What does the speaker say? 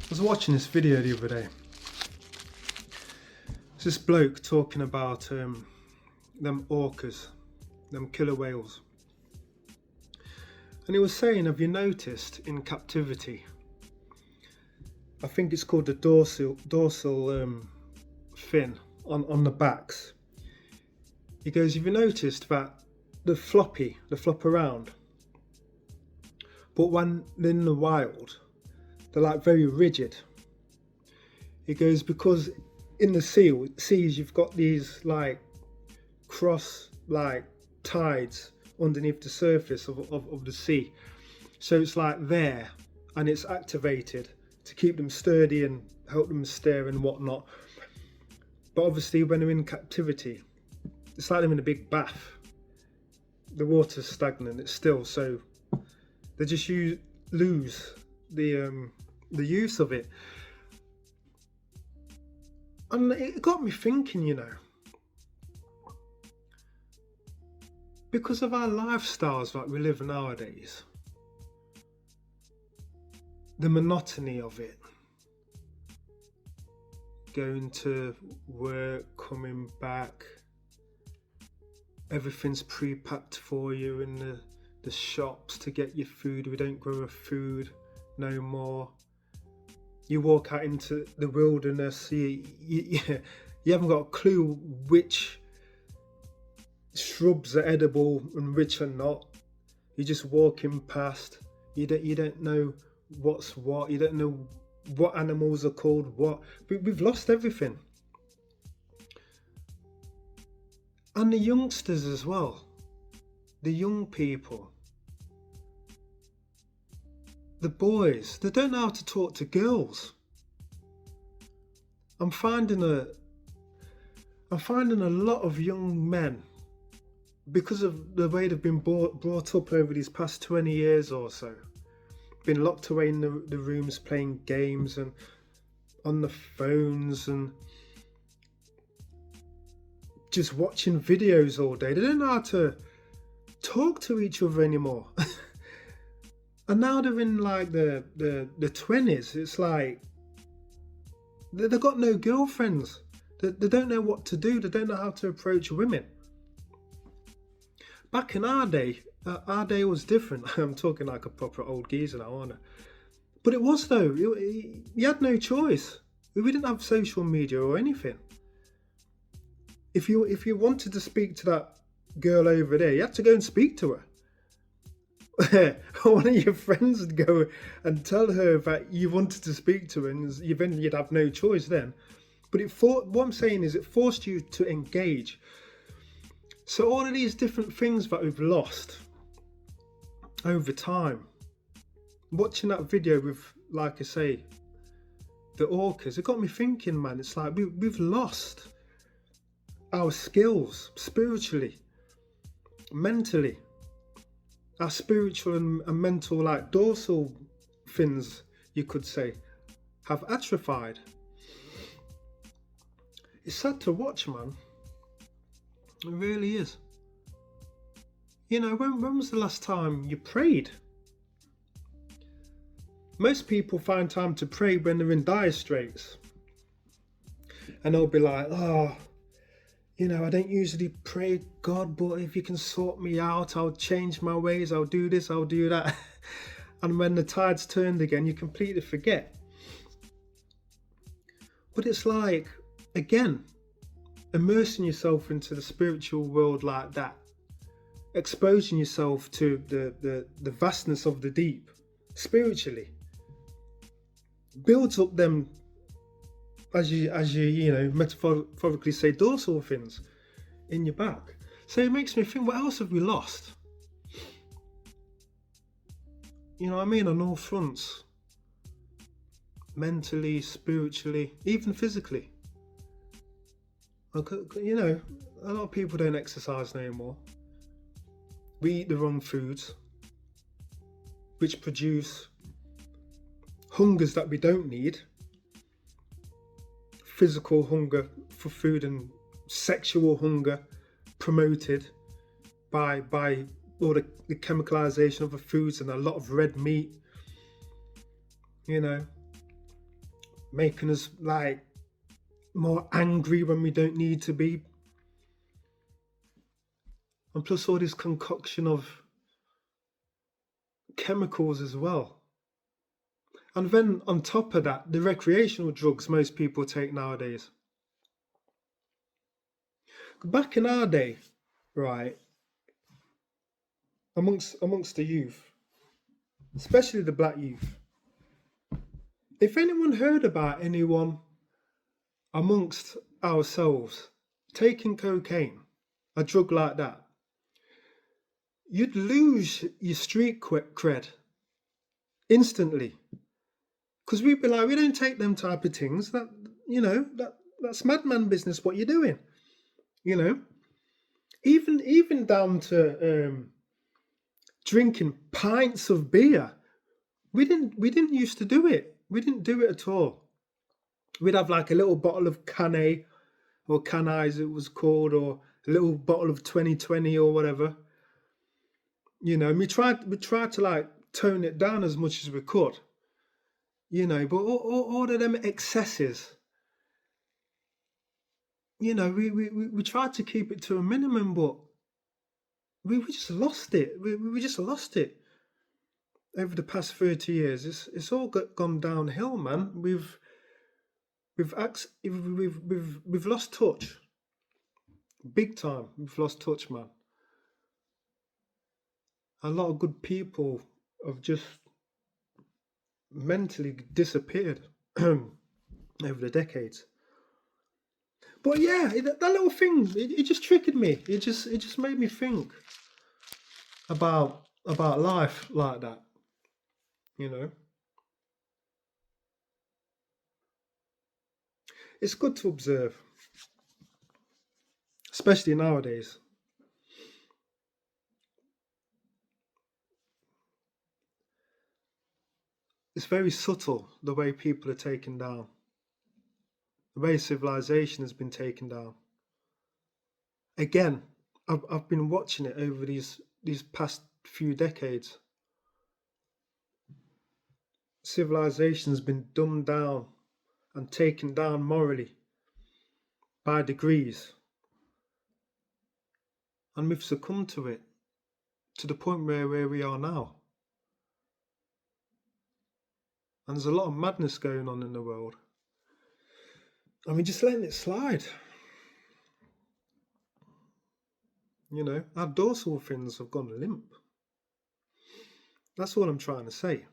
I was watching this video the other day. It's this bloke talking about them orcas, them killer whales. And he was saying, have you noticed in captivity, I think it's called the dorsal fin on the backs. He goes, have you noticed that they flop around, but when they're in the wild, they're like very rigid. He goes, because in the seas you've got these like cross like tides underneath the surface of the sea, so it's like there, and it's activated to keep them sturdy and help them steer and whatnot. But obviously when they're in captivity, it's like they're in a big bath. The water's stagnant, it's still, so they just lose the use of it. And it got me thinking, because of our lifestyles like we live nowadays, the monotony of it, going to work, coming back, everything's pre-packed for you in the shops to get your food. We don't grow our food no more. You walk out into the wilderness, you haven't got a clue which shrubs are edible and which are not. You're just walking past. You don't know what's what. You don't know what animals are called what. We've lost everything. And the youngsters as well. The young people. The boys, they don't know how to talk to girls. I'm finding a lot of young men, because of the way they've been brought up over these past 20 years or so, been locked away in the rooms playing games and on the phones and just watching videos all day. They don't know how to talk to each other anymore. And now they're in like the 20s. It's like they've got no girlfriends. They don't know what to do. They don't know how to approach women. Back in our day was different. I'm talking like a proper old geezer now, aren't I? But it was though. You had no choice. We didn't have social media or anything. If you wanted to speak to that girl over there, you had to go and speak to her. One of your friends would go and tell her that you wanted to speak to her, and you'd have no choice then. But what I'm saying is, it forced you to engage. So all of these different things that we've lost over time, watching that video with, like I say, the orcas, it got me thinking, man. It's like we've lost our skills spiritually, mentally. Our spiritual and mental, like dorsal fins, you could say, have atrophied. It's sad to watch, man. It really is. When was the last time you prayed? Most people find time to pray when they're in dire straits. And they'll be like, I don't usually pray, God, but if you can sort me out, I'll change my ways, I'll do this, I'll do that. And when the tide's turned again, you completely forget. But it's like, again, immersing yourself into the spiritual world like that, exposing yourself to the vastness of the deep, spiritually, builds up them, as you metaphorically say, dorsal fins in your back. So it makes me think, what else have we lost? On all fronts. Mentally, spiritually, even physically. A lot of people don't exercise no more. We eat the wrong foods, which produce hungers that we don't need. Physical hunger for food and sexual hunger promoted by all the chemicalization of the foods and a lot of red meat. making us like more angry when we don't need to be. And plus all this concoction of chemicals as well. And then on top of that, the recreational drugs most people take nowadays. Back in our day, right, amongst the youth, especially the black youth, if anyone heard about anyone amongst ourselves taking cocaine, a drug like that, you'd lose your street cred instantly. Because we'd be like, we don't take them type of things. That's madman business. What you're doing, you know. Even down to drinking pints of beer. We didn't used to do it. We didn't do it at all. We'd have like a little bottle of Canay or Canai as it was called, or a little bottle of 2020 or whatever. And we tried to like tone it down as much as we could. But all of them excesses, we tried to keep it to a minimum, but we just lost it. We just lost it over the past 30 years. It's all gone downhill, man. We've lost touch, big time. We've lost touch, man. A lot of good people have just mentally disappeared over the decades. But yeah, that little thing, it just triggered me. It just made me think about life like that. It's good to observe, especially nowadays. It's very subtle the way people are taken down, the way civilization has been taken down. Again, I've been watching it over these past few decades. Civilization has been dumbed down and taken down morally by degrees, and we've succumbed to it to the point where we are now. And there's a lot of madness going on in the world, and we're just letting it slide. Our dorsal fins have gone limp. That's all I'm trying to say.